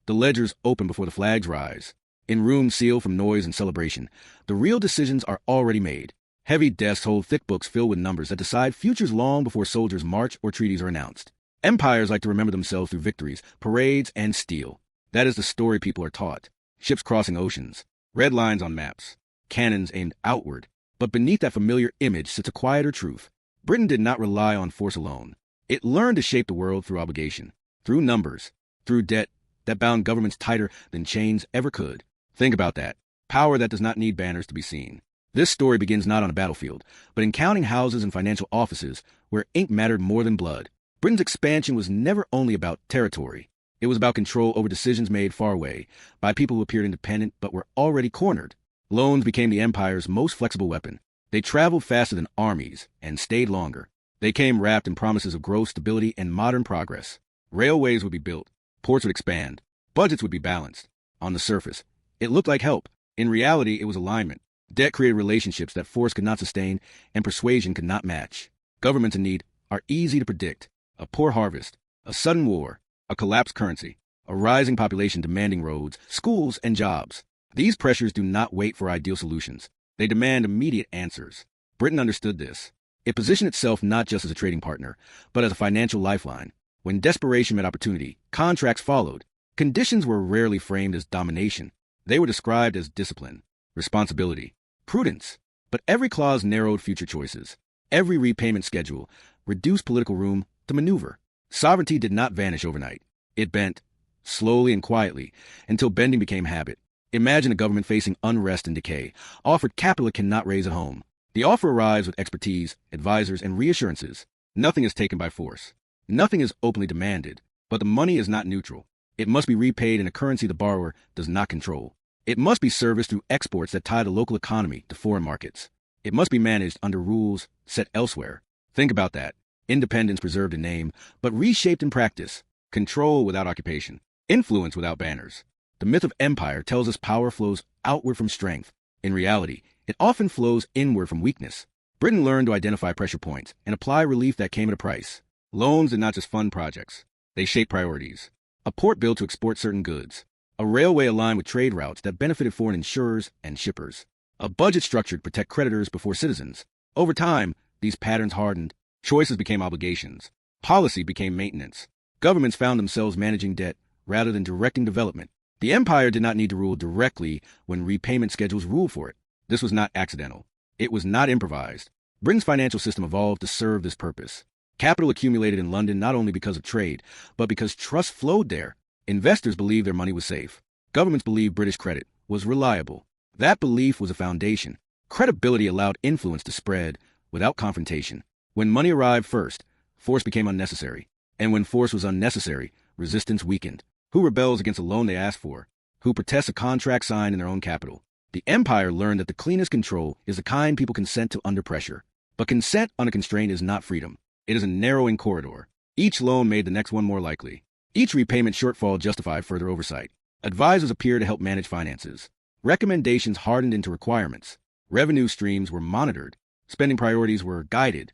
The ledgers open before the flags rise. In rooms sealed from noise and celebration, the real decisions are already made. Heavy desks hold thick books filled with numbers that decide futures long before soldiers march or treaties are announced. Empires like to remember themselves through victories, parades, and steel. That is the story people are taught. Ships crossing oceans, red lines on maps, cannons aimed outward. But beneath that familiar image sits a quieter truth. Britain did not rely on force alone. It learned to shape the world through obligation, through numbers, through debt that bound governments tighter than chains ever could. Think about that. Power that does not need banners to be seen. This story begins not on a battlefield, but in counting houses and financial offices where ink mattered more than blood. Britain's expansion was never only about territory. It was about control over decisions made far away by people who appeared independent but were already cornered. Loans became the empire's most flexible weapon. They traveled faster than armies and stayed longer. They came wrapped in promises of growth, stability, and modern progress. Railways would be built, ports would expand, budgets would be balanced. On the surface, it looked like help. In reality, it was alignment. Debt created relationships that force could not sustain and persuasion could not match. Governments in need are easy to predict. A poor harvest, a sudden war, a collapsed currency, a rising population demanding roads, schools, and jobs. These pressures do not wait for ideal solutions. They demand immediate answers. Britain understood this. It positioned itself not just as a trading partner, but as a financial lifeline. When desperation met opportunity, contracts followed. Conditions were rarely framed as domination. They were described as discipline, responsibility, prudence. But every clause narrowed future choices. Every repayment schedule reduced political room to maneuver. Sovereignty did not vanish overnight. It bent, slowly and quietly, until bending became habit. Imagine a government facing unrest and decay, offered capital it cannot raise at home. The offer arrives with expertise, advisors, and reassurances. Nothing is taken by force. Nothing is openly demanded. But the money is not neutral. It must be repaid in a currency the borrower does not control. It must be serviced through exports that tie the local economy to foreign markets. It must be managed under rules set elsewhere. Think about that. Independence preserved in name, but reshaped in practice. Control without occupation. Influence without banners. The myth of empire tells us power flows outward from strength. In reality, it often flows inward from weakness. Britain learned to identify pressure points and apply relief that came at a price. Loans did not just fund projects. They shaped priorities. A port built to export certain goods. A railway aligned with trade routes that benefited foreign insurers and shippers. A budget structured to protect creditors before citizens. Over time, these patterns hardened. Choices became obligations. Policy became maintenance. Governments found themselves managing debt rather than directing development. The empire did not need to rule directly when repayment schedules ruled for it. This was not accidental. It was not improvised. Britain's financial system evolved to serve this purpose. Capital accumulated in London not only because of trade, but because trust flowed there. Investors believed their money was safe. Governments believed British credit was reliable. That belief was a foundation. Credibility allowed influence to spread without confrontation. When money arrived first, force became unnecessary. And when force was unnecessary, resistance weakened. Who rebels against a loan they asked for? Who protests a contract signed in their own capital? The empire learned that the cleanest control is the kind people consent to under pressure. But consent under constraint is not freedom. It is a narrowing corridor. Each loan made the next one more likely. Each repayment shortfall justified further oversight. Advisors appeared to help manage finances. Recommendations hardened into requirements. Revenue streams were monitored. Spending priorities were guided.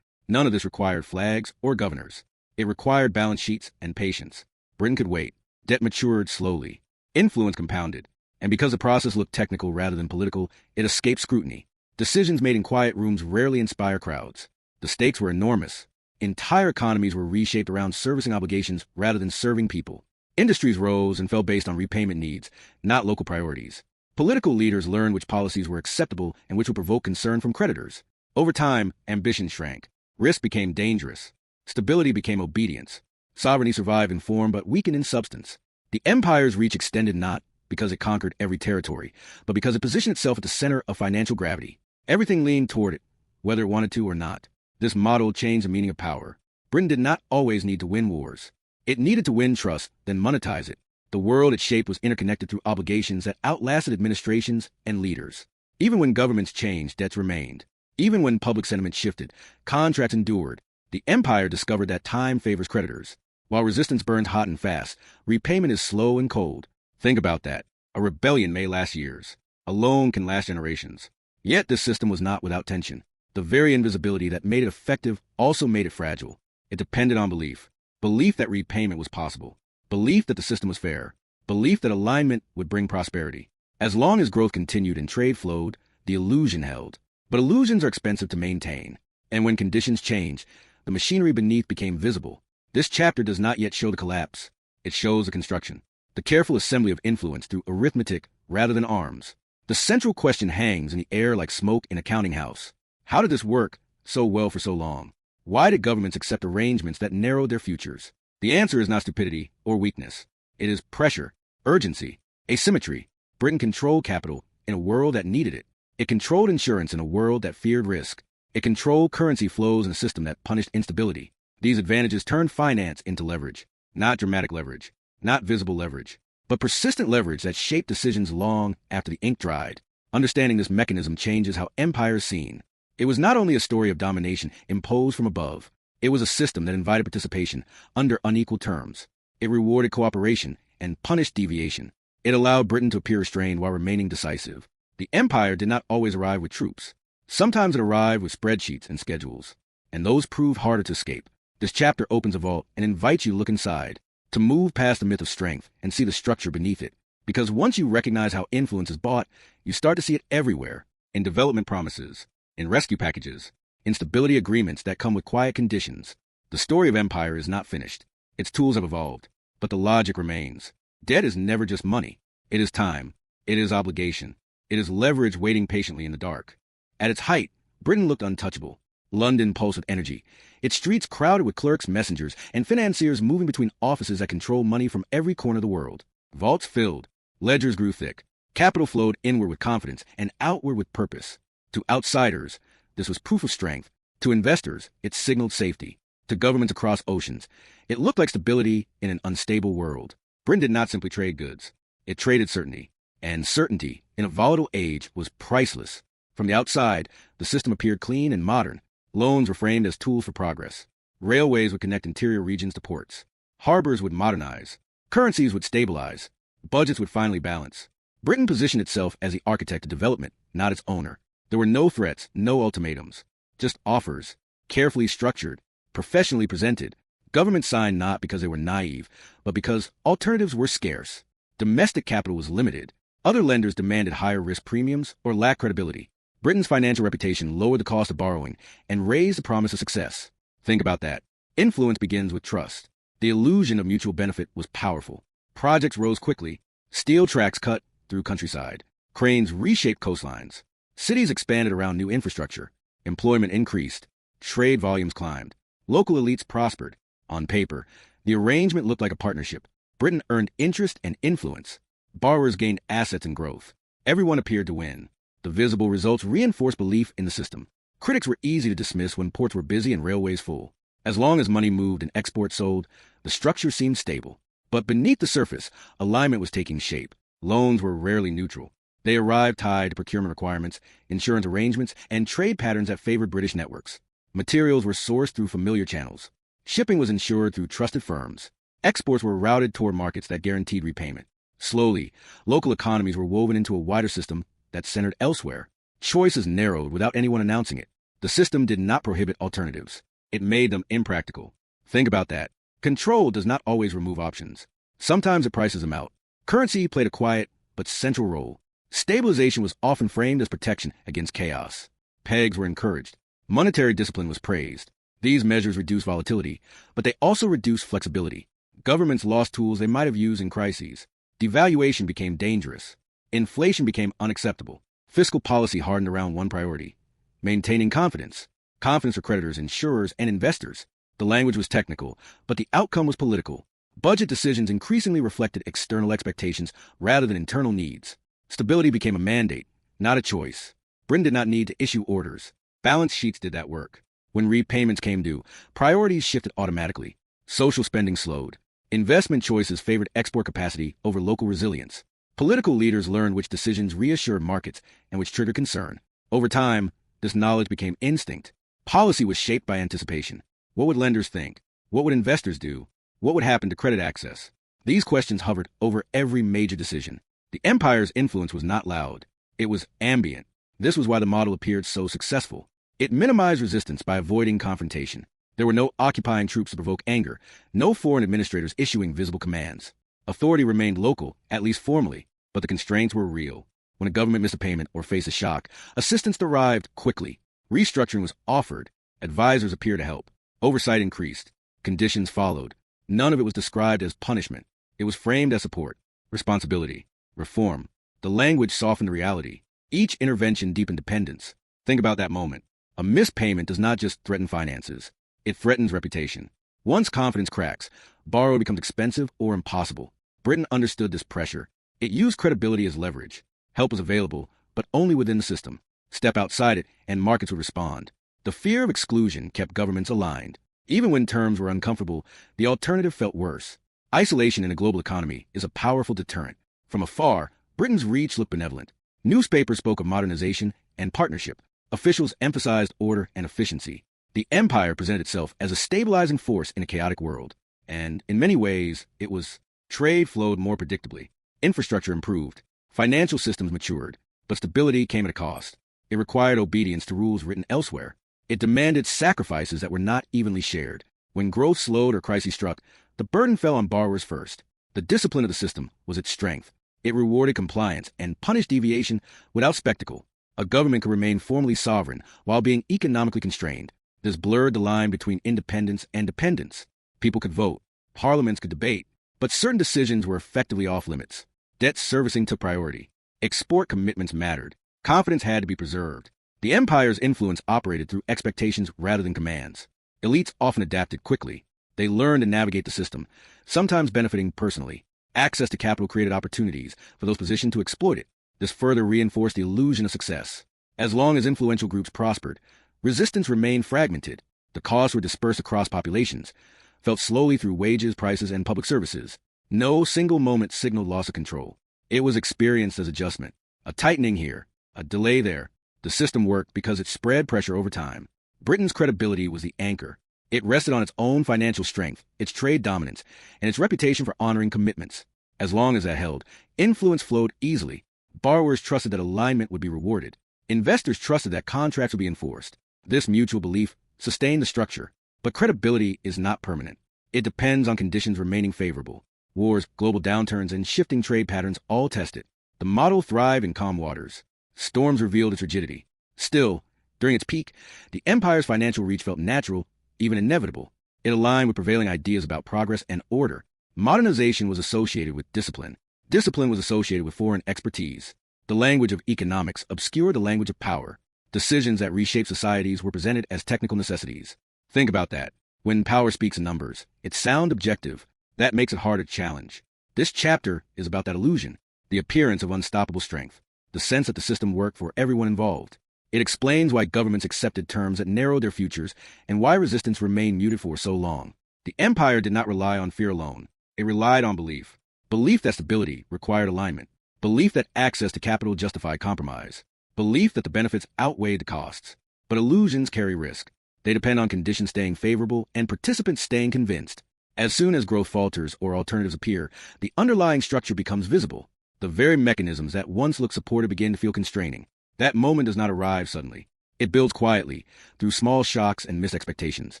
None of this required flags or governors. It required balance sheets and patience. Britain could wait. Debt matured slowly. Influence compounded. And because the process looked technical rather than political, it escaped scrutiny. Decisions made in quiet rooms rarely inspire crowds. The stakes were enormous. Entire economies were reshaped around servicing obligations rather than serving people. Industries rose and fell based on repayment needs, not local priorities. Political leaders learned which policies were acceptable and which would provoke concern from creditors. Over time, ambition shrank. Risk became dangerous. Stability became obedience. Sovereignty survived in form but weakened in substance. The empire's reach extended not because it conquered every territory, but because it positioned itself at the center of financial gravity. Everything leaned toward it, whether it wanted to or not. This model changed the meaning of power. Britain did not always need to win wars. It needed to win trust, then monetize it. The world it shaped was interconnected through obligations that outlasted administrations and leaders. Even when governments changed, debts remained. Even when public sentiment shifted, contracts endured. The empire discovered that time favors creditors. While resistance burns hot and fast, repayment is slow and cold. Think about that. A rebellion may last years. A loan can last generations. Yet this system was not without tension. The very invisibility that made it effective also made it fragile. It depended on belief. Belief that repayment was possible. Belief that the system was fair. belief that alignment would bring prosperity. As long as growth continued and trade flowed, the illusion held. But illusions are expensive to maintain, and when conditions change, the machinery beneath became visible. This chapter does not yet show the collapse. It shows the construction, the careful assembly of influence through arithmetic rather than arms. The central question hangs in the air like smoke in a counting house. How did this work so well for so long? Why did governments accept arrangements that narrowed their futures? The answer is not stupidity or weakness. It is pressure, urgency, asymmetry. Britain controlled capital in a world that needed it. It controlled insurance in a world that feared risk. It controlled currency flows in a system that punished instability. These advantages turned finance into leverage. Not dramatic leverage, not visible leverage, but persistent leverage that shaped decisions long after the ink dried. Understanding this mechanism changes how empire is seen. It was not only a story of domination imposed from above, it was a system that invited participation under unequal terms. It rewarded cooperation and punished deviation. It allowed Britain to appear restrained while remaining decisive. The empire did not always arrive with troops. Sometimes it arrived with spreadsheets and schedules, and those proved harder to escape. This chapter opens a vault and invites you to look inside, to move past the myth of strength and see the structure beneath it. Because once you recognize how influence is bought, you start to see it everywhere, in development promises, in rescue packages, in stability agreements that come with quiet conditions. The story of empire is not finished. Its tools have evolved, but the logic remains. Debt is never just money. It is time. It is obligation. It is leverage waiting patiently in the dark. At its height, Britain looked untouchable. London pulsed with energy, its streets crowded with clerks, messengers, and financiers moving between offices that control money from every corner of the world. Vaults filled, ledgers grew thick, capital flowed inward with confidence and outward with purpose. To outsiders, this was proof of strength. To investors, it signaled safety. To governments across oceans, it looked like stability in an unstable world. Britain did not simply trade goods. It traded certainty. And certainty, in a volatile age, was priceless. From the outside, the system appeared clean and modern. Loans were framed as tools for progress. Railways would connect interior regions to ports. Harbors would modernize. Currencies would stabilize. Budgets would finally balance. Britain positioned itself as the architect of development, not its owner. There were no threats, no ultimatums. Just offers, carefully structured, professionally presented. Governments signed not because they were naive, but because alternatives were scarce. Domestic capital was limited. Other lenders demanded higher risk premiums or lacked credibility. Britain's financial reputation lowered the cost of borrowing and raised the promise of success. Think about that. Influence begins with trust. The illusion of mutual benefit was powerful. Projects rose quickly. Steel tracks cut through countryside. Cranes reshaped coastlines. Cities expanded around new infrastructure. Employment increased. Trade volumes climbed. Local elites prospered. On paper, the arrangement looked like a partnership. Britain earned interest and influence. Borrowers gained assets and growth. Everyone appeared to win. The visible results reinforced belief in the system. Critics were easy to dismiss when ports were busy and railways full. As long as money moved and exports sold, the structure seemed stable. But beneath the surface, alignment was taking shape. Loans were rarely neutral. They arrived tied to procurement requirements, insurance arrangements, and trade patterns that favored British networks. Materials were sourced through familiar channels. Shipping was insured through trusted firms. Exports were routed toward markets that guaranteed repayment. Slowly, local economies were woven into a wider system that centered elsewhere. Choices narrowed without anyone announcing it. The system did not prohibit alternatives. It made them impractical. Think about that. Control does not always remove options. Sometimes it prices them out. Currency played a quiet but central role. Stabilization was often framed as protection against chaos. Pegs were encouraged. Monetary discipline was praised. These measures reduced volatility, but they also reduced flexibility. Governments lost tools they might have used in crises. Devaluation became dangerous. Inflation became unacceptable. Fiscal policy hardened around one priority: maintaining confidence. Confidence for creditors, insurers, and investors. The language was technical, but the outcome was political. Budget decisions increasingly reflected external expectations rather than internal needs. Stability became a mandate, not a choice. Britain did not need to issue orders. Balance sheets did that work. When repayments came due, priorities shifted automatically. Social spending slowed. Investment choices favored export capacity over local resilience. Political leaders learned which decisions reassured markets and which triggered concern. Over time, this knowledge became instinct. Policy was shaped by anticipation. What would lenders think? What would investors do? What would happen to credit access? These questions hovered over every major decision. The empire's influence was not loud. It was ambient. This was why the model appeared so successful. It minimized resistance by avoiding confrontation. There were no occupying troops to provoke anger, no foreign administrators issuing visible commands. Authority remained local, at least formally, but the constraints were real. When a government missed a payment or faced a shock, assistance arrived quickly. Restructuring was offered. Advisors appeared to help. Oversight increased. Conditions followed. None of it was described as punishment. It was framed as support, responsibility, reform. The language softened the reality. Each intervention deepened dependence. Think about that moment. A missed payment does not just threaten finances. It threatens reputation. Once confidence cracks, borrowing becomes expensive or impossible. Britain understood this pressure. It used credibility as leverage. Help was available, but only within the system. Step outside it, and markets would respond. The fear of exclusion kept governments aligned. Even when terms were uncomfortable, the alternative felt worse. Isolation in a global economy is a powerful deterrent. From afar, Britain's reach looked benevolent. Newspapers spoke of modernization and partnership. Officials emphasized order and efficiency. The empire presented itself as a stabilizing force in a chaotic world. And in many ways, it was. Trade flowed more predictably. Infrastructure improved. Financial systems matured. But stability came at a cost. It required obedience to rules written elsewhere. It demanded sacrifices that were not evenly shared. When growth slowed or crises struck, the burden fell on borrowers first. The discipline of the system was its strength. It rewarded compliance and punished deviation without spectacle. A government could remain formally sovereign while being economically constrained. This blurred the line between independence and dependence. People could vote. Parliaments could debate. But certain decisions were effectively off limits. Debt servicing took priority. Export commitments mattered. Confidence had to be preserved. The empire's influence operated through expectations rather than commands. Elites often adapted quickly. They learned to navigate the system, sometimes benefiting personally. Access to capital created opportunities for those positioned to exploit it. This further reinforced the illusion of success. As long as influential groups prospered, resistance remained fragmented. The costs were dispersed across populations, felt slowly through wages, prices, and public services. No single moment signaled loss of control. It was experienced as adjustment. A tightening here, a delay there. The system worked because it spread pressure over time. Britain's credibility was the anchor. It rested on its own financial strength, its trade dominance, and its reputation for honoring commitments. As long as that held, influence flowed easily. Borrowers trusted that alignment would be rewarded. Investors trusted that contracts would be enforced. This mutual belief sustained the structure. But credibility is not permanent. It depends on conditions remaining favorable. Wars, global downturns, and shifting trade patterns all test it. The model thrived in calm waters. Storms revealed its rigidity. Still, during its peak, the empire's financial reach felt natural, even inevitable. It aligned with prevailing ideas about progress and order. Modernization was associated with discipline. Discipline was associated with foreign expertise. The language of economics obscured the language of power. Decisions that reshaped societies were presented as technical necessities. Think about that. When power speaks in numbers, it sounds objective. That makes it harder to challenge. This chapter is about that illusion, the appearance of unstoppable strength, the sense that the system worked for everyone involved. It explains why governments accepted terms that narrowed their futures and why resistance remained muted for so long. The empire did not rely on fear alone. It relied on belief. Belief that stability required alignment. Belief that access to capital justified compromise. Belief that the benefits outweighed the costs. But illusions carry risk. They depend on conditions staying favorable and participants staying convinced. As soon as growth falters or alternatives appear, the underlying structure becomes visible. The very mechanisms that once looked supportive begin to feel constraining. That moment does not arrive suddenly. It builds quietly, through small shocks and missed expectations.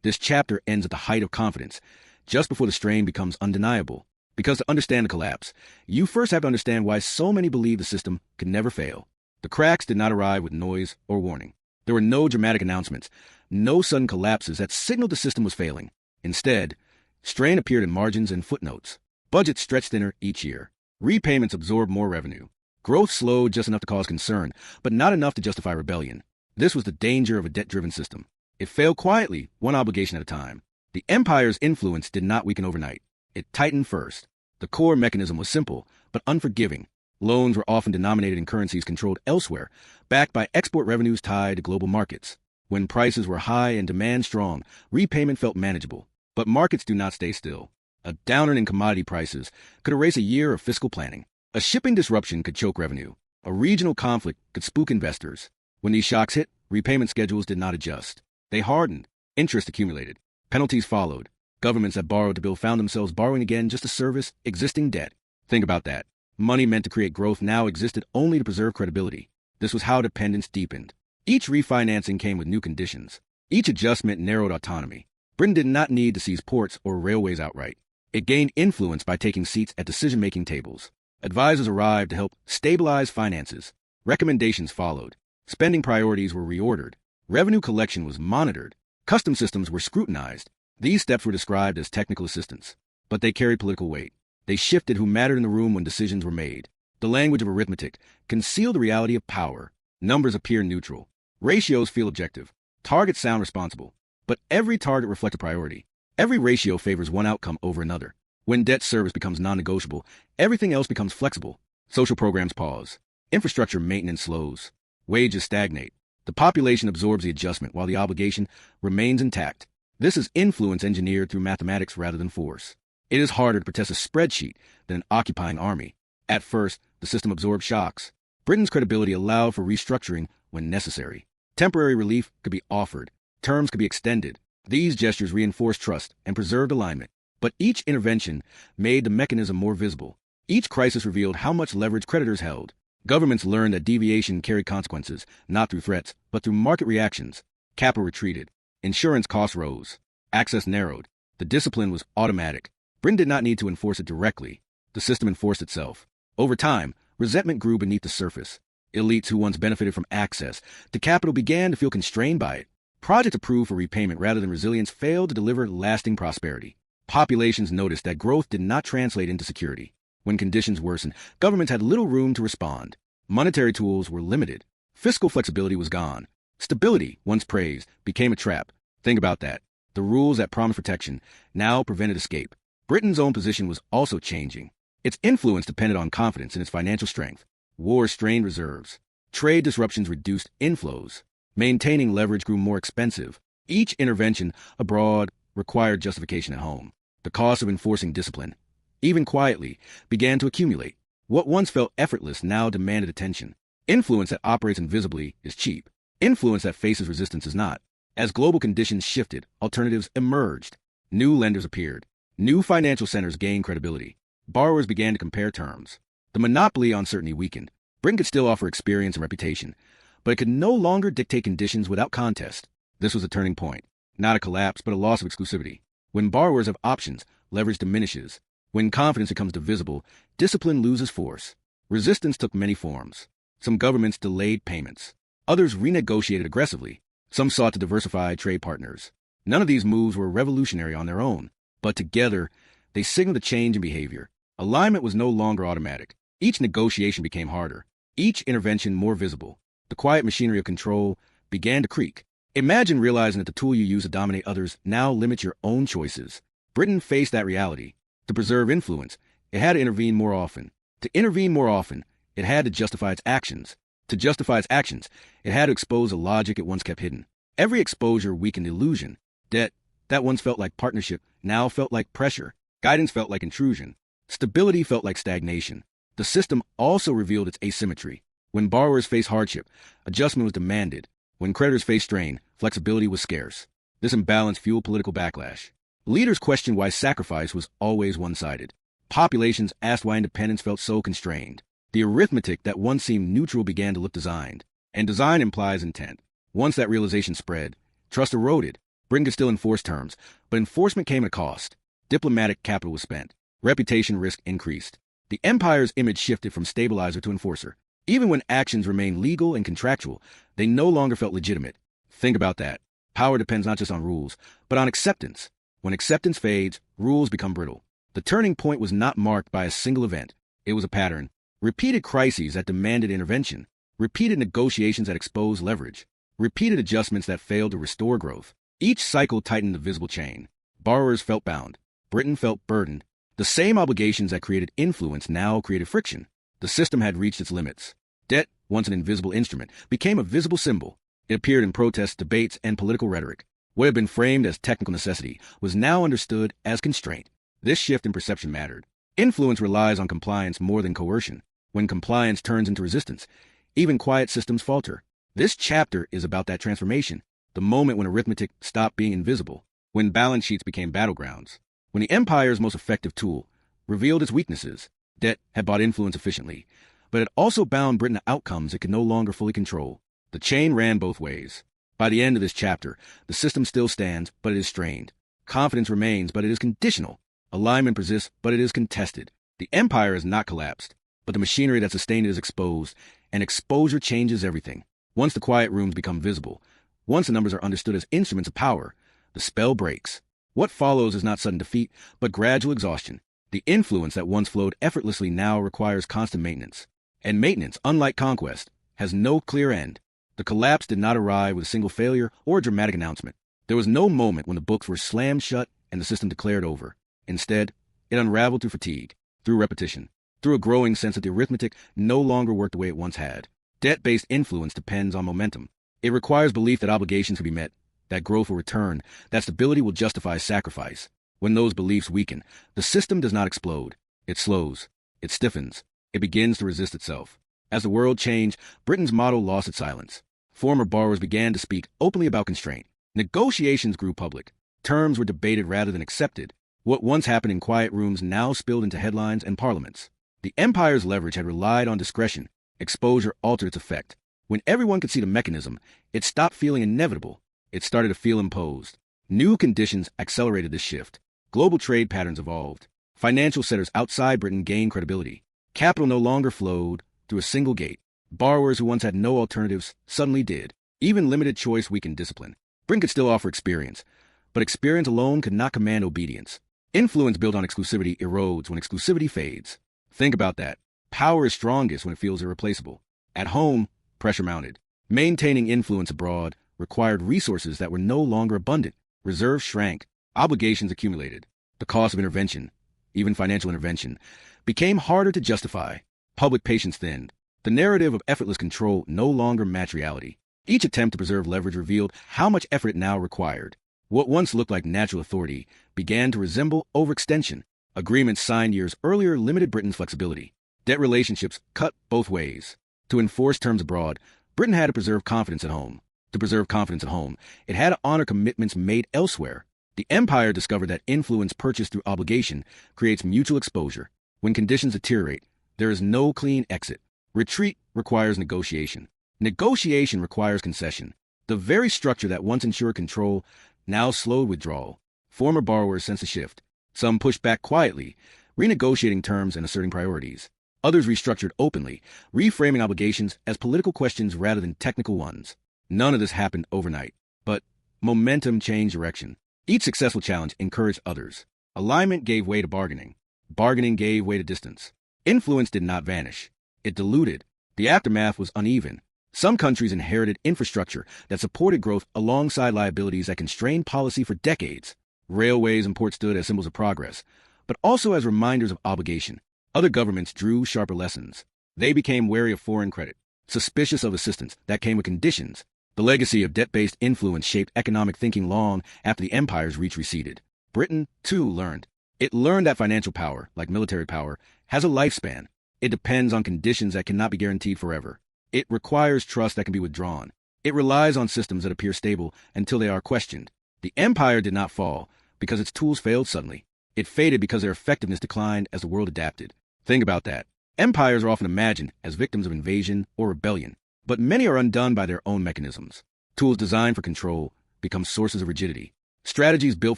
This chapter ends at the height of confidence, just before the strain becomes undeniable. Because to understand the collapse, you first have to understand why so many believe the system could never fail. The cracks did not arrive with noise or warning. There were no dramatic announcements, no sudden collapses that signaled the system was failing. Instead, strain appeared in margins and footnotes. Budgets stretched thinner each year. Repayments absorbed more revenue. Growth slowed just enough to cause concern, but not enough to justify rebellion. This was the danger of a debt-driven system. It failed quietly, one obligation at a time. The empire's influence did not weaken overnight. It tightened first. The core mechanism was simple, but unforgiving. Loans were often denominated in currencies controlled elsewhere, backed by export revenues tied to global markets. When prices were high and demand strong, repayment felt manageable. But markets do not stay still. A downturn in commodity prices could erase a year of fiscal planning. A shipping disruption could choke revenue. A regional conflict could spook investors. When these shocks hit, repayment schedules did not adjust. They hardened. Interest accumulated. Penalties followed. Governments that borrowed to build found themselves borrowing again just to service existing debt. Think about that. Money meant to create growth now existed only to preserve credibility. This was how dependence deepened. Each refinancing came with new conditions. Each adjustment narrowed autonomy. Britain did not need to seize ports or railways outright. It gained influence by taking seats at decision-making tables. Advisors arrived to help stabilize finances. Recommendations followed. Spending priorities were reordered. Revenue collection was monitored. Custom systems were scrutinized. These steps were described as technical assistance, but they carried political weight. They shifted who mattered in the room when decisions were made. The language of arithmetic concealed the reality of power. Numbers appear neutral. Ratios feel objective. Targets sound responsible. But every target reflects a priority. Every ratio favors one outcome over another. When debt service becomes non-negotiable, everything else becomes flexible. Social programs pause. Infrastructure maintenance slows. Wages stagnate. The population absorbs the adjustment while the obligation remains intact. This is influence engineered through mathematics rather than force. It is harder to protest a spreadsheet than an occupying army. At first, the system absorbed shocks. Britain's credibility allowed for restructuring when necessary. Temporary relief could be offered. Terms could be extended. These gestures reinforced trust and preserved alignment. But each intervention made the mechanism more visible. Each crisis revealed how much leverage creditors held. Governments learned that deviation carried consequences, not through threats, but through market reactions. Capital retreated. Insurance costs rose. Access narrowed. The discipline was automatic. Britain did not need to enforce it directly. The system enforced itself. Over time, resentment grew beneath the surface. Elites who once benefited from access to capital began to feel constrained by it. Projects approved for repayment rather than resilience failed to deliver lasting prosperity. Populations noticed that growth did not translate into security. When conditions worsened, governments had little room to respond. Monetary tools were limited. Fiscal flexibility was gone. Stability, once praised, became a trap. Think about that. The rules that promised protection now prevented escape. Britain's own position was also changing. Its influence depended on confidence in its financial strength. Wars strained reserves. Trade disruptions reduced inflows. Maintaining leverage grew more expensive. Each intervention abroad required justification at home. The cost of enforcing discipline, even quietly, began to accumulate. What once felt effortless now demanded attention. Influence that operates invisibly is cheap. Influence that faces resistance is not. As global conditions shifted, alternatives emerged. New lenders appeared. New financial centers gained credibility. Borrowers began to compare terms. The monopoly on certainty weakened. Britain could still offer experience and reputation, but it could no longer dictate conditions without contest. This was a turning point. Not a collapse, but a loss of exclusivity. When borrowers have options, leverage diminishes. When confidence becomes divisible, discipline loses force. Resistance took many forms. Some governments delayed payments. Others renegotiated aggressively. Some sought to diversify trade partners. None of these moves were revolutionary on their own, but together, they signaled a change in behavior. Alignment was no longer automatic. Each negotiation became harder. Each intervention more visible. The quiet machinery of control began to creak. Imagine realizing that the tool you use to dominate others now limits your own choices. Britain faced that reality. To preserve influence, it had to intervene more often. To intervene more often, it had to justify its actions. To justify its actions, it had to expose a logic it once kept hidden. Every exposure weakened illusion. Debt, that once felt like partnership, now felt like pressure. Guidance felt like intrusion. Stability felt like stagnation. The system also revealed its asymmetry. When borrowers faced hardship, adjustment was demanded. When creditors faced strain, flexibility was scarce. This imbalance fueled political backlash. Leaders questioned why sacrifice was always one-sided. Populations asked why independence felt so constrained. The arithmetic that once seemed neutral began to look designed. And design implies intent. Once that realization spread, trust eroded. Britain could still enforce terms, but enforcement came at a cost. Diplomatic capital was spent. Reputation risk increased. The empire's image shifted from stabilizer to enforcer. Even when actions remained legal and contractual, they no longer felt legitimate. Think about that. Power depends not just on rules, but on acceptance. When acceptance fades, rules become brittle. The turning point was not marked by a single event. It was a pattern. Repeated crises that demanded intervention. Repeated negotiations that exposed leverage. Repeated adjustments that failed to restore growth. Each cycle tightened the visible chain. Borrowers felt bound. Britain felt burdened. The same obligations that created influence now created friction. The system had reached its limits. Debt, once an invisible instrument, became a visible symbol. It appeared in protests, debates, and political rhetoric. What had been framed as technical necessity was now understood as constraint. This shift in perception mattered. Influence relies on compliance more than coercion. When compliance turns into resistance, even quiet systems falter. This chapter is about that transformation, the moment when arithmetic stopped being invisible, when balance sheets became battlegrounds, when the empire's most effective tool revealed its weaknesses. Debt had bought influence efficiently, but it also bound Britain to outcomes it could no longer fully control. The chain ran both ways. By the end of this chapter, the system still stands, but it is strained. Confidence remains, but it is conditional. Alignment persists, but it is contested. The empire has not collapsed, but the machinery that sustained it is exposed, and exposure changes everything. Once the quiet rooms become visible, once the numbers are understood as instruments of power, the spell breaks. What follows is not sudden defeat, but gradual exhaustion. The influence that once flowed effortlessly now requires constant maintenance. And maintenance, unlike conquest, has no clear end. The collapse did not arrive with a single failure or a dramatic announcement. There was no moment when the books were slammed shut and the system declared over. Instead, it unraveled through fatigue, through repetition, through a growing sense that the arithmetic no longer worked the way it once had. Debt-based influence depends on momentum. It requires belief that obligations will be met, that growth will return, that stability will justify sacrifice. When those beliefs weaken, the system does not explode. It slows. It stiffens. It begins to resist itself. As the world changed, Britain's model lost its silence. Former borrowers began to speak openly about constraint. Negotiations grew public. Terms were debated rather than accepted. What once happened in quiet rooms now spilled into headlines and parliaments. The empire's leverage had relied on discretion. Exposure altered its effect. When everyone could see the mechanism, it stopped feeling inevitable. It started to feel imposed. New conditions accelerated this shift. Global trade patterns evolved. Financial centers outside Britain gained credibility. Capital no longer flowed through a single gate. Borrowers who once had no alternatives suddenly did. Even limited choice weakened discipline. Britain could still offer experience, but experience alone could not command obedience. Influence built on exclusivity erodes when exclusivity fades. Think about that. Power is strongest when it feels irreplaceable. At home, pressure mounted. Maintaining influence abroad required resources that were no longer abundant. Reserves shrank. Obligations accumulated. The cost of intervention, even financial intervention, became harder to justify. Public patience thinned. The narrative of effortless control no longer matched reality. Each attempt to preserve leverage revealed how much effort it now required. What once looked like natural authority began to resemble overextension. Agreements signed years earlier limited Britain's flexibility. Debt relationships cut both ways. To enforce terms abroad, Britain had to preserve confidence at home. To preserve confidence at home, it had to honor commitments made elsewhere. The empire discovered that influence purchased through obligation creates mutual exposure. When conditions deteriorate, there is no clean exit. Retreat requires negotiation. Negotiation requires concession. The very structure that once ensured control now slowed withdrawal. Former borrowers sensed a shift. Some pushed back quietly, renegotiating terms and asserting priorities. Others restructured openly, reframing obligations as political questions rather than technical ones. None of this happened overnight, but momentum changed direction. Each successful challenge encouraged others. Alignment gave way to bargaining. Bargaining gave way to distance. Influence did not vanish. It diluted. The aftermath was uneven. Some countries inherited infrastructure that supported growth alongside liabilities that constrained policy for decades. Railways and ports stood as symbols of progress, but also as reminders of obligation. Other governments drew sharper lessons. They became wary of foreign credit, suspicious of assistance that came with conditions. The legacy of debt-based influence shaped economic thinking long after the empire's reach receded. Britain, too, learned. It learned that financial power, like military power, has a lifespan. It depends on conditions that cannot be guaranteed forever. It requires trust that can be withdrawn. It relies on systems that appear stable until they are questioned. The empire did not fall because its tools failed suddenly. It faded because their effectiveness declined as the world adapted. Think about that. Empires are often imagined as victims of invasion or rebellion, but many are undone by their own mechanisms. Tools designed for control become sources of rigidity. Strategies built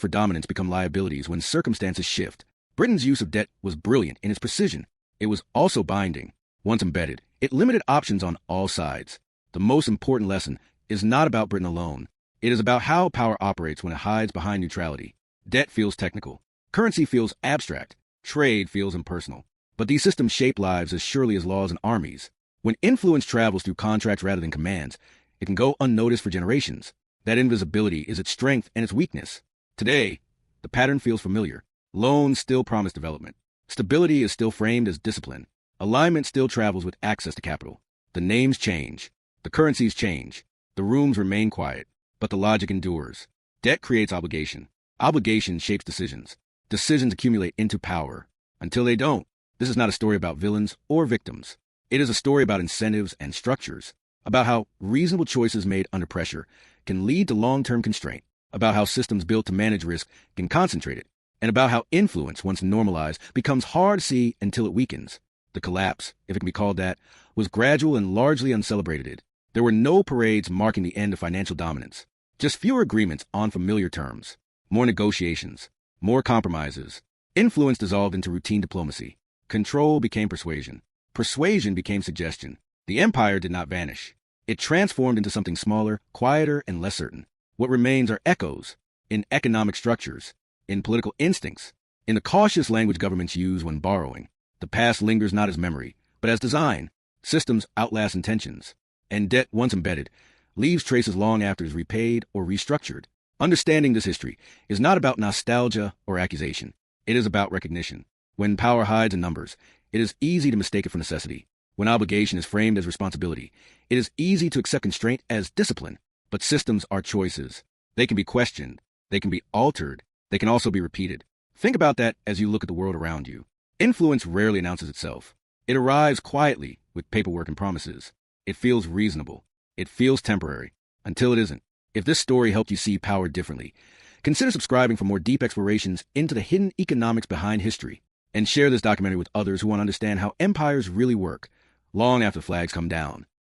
for dominance become liabilities when circumstances shift. Britain's use of debt was brilliant in its precision. It was also binding. Once embedded, it limited options on all sides. The most important lesson is not about Britain alone. It is about how power operates when it hides behind neutrality. Debt feels technical. Currency feels abstract. Trade feels impersonal. But these systems shape lives as surely as laws and armies. When influence travels through contracts rather than commands, it can go unnoticed for generations. That invisibility is its strength and its weakness. Today, the pattern feels familiar. Loans still promise development. Stability is still framed as discipline. Alignment still travels with access to capital. The names change. The currencies change. The rooms remain quiet. But the logic endures. Debt creates obligation. Obligation shapes decisions. Decisions accumulate into power. Until they don't. This is not a story about villains or victims. It is a story about incentives and structures. About how reasonable choices made under pressure can lead to long-term constraint. About how systems built to manage risk can concentrate it. And about how influence, once normalized, becomes hard to see until it weakens. The collapse, if it can be called that, was gradual and largely uncelebrated. There were no parades marking the end of financial dominance. Just fewer agreements on familiar terms. More negotiations. More compromises. Influence dissolved into routine diplomacy. Control became persuasion. Persuasion became suggestion. The empire did not vanish. It transformed into something smaller, quieter, and less certain. What remains are echoes in economic structures, in political instincts, in the cautious language governments use when borrowing. The past lingers not as memory, but as design. Systems outlast intentions, and debt, once embedded, leaves traces long after it is repaid or restructured. Understanding this history is not about nostalgia or accusation. It is about recognition. When power hides in numbers, it is easy to mistake it for necessity. When obligation is framed as responsibility, it is easy to accept constraint as discipline. But systems are choices. They can be questioned. They can be altered. They can also be repeated. Think about that as you look at the world around you. Influence rarely announces itself. It arrives quietly with paperwork and promises. It feels reasonable. It feels temporary, until it isn't. If this story helped you see power differently, consider subscribing for more deep explorations into the hidden economics behind history. And share this documentary with others who want to understand how empires really work, long after flags come down.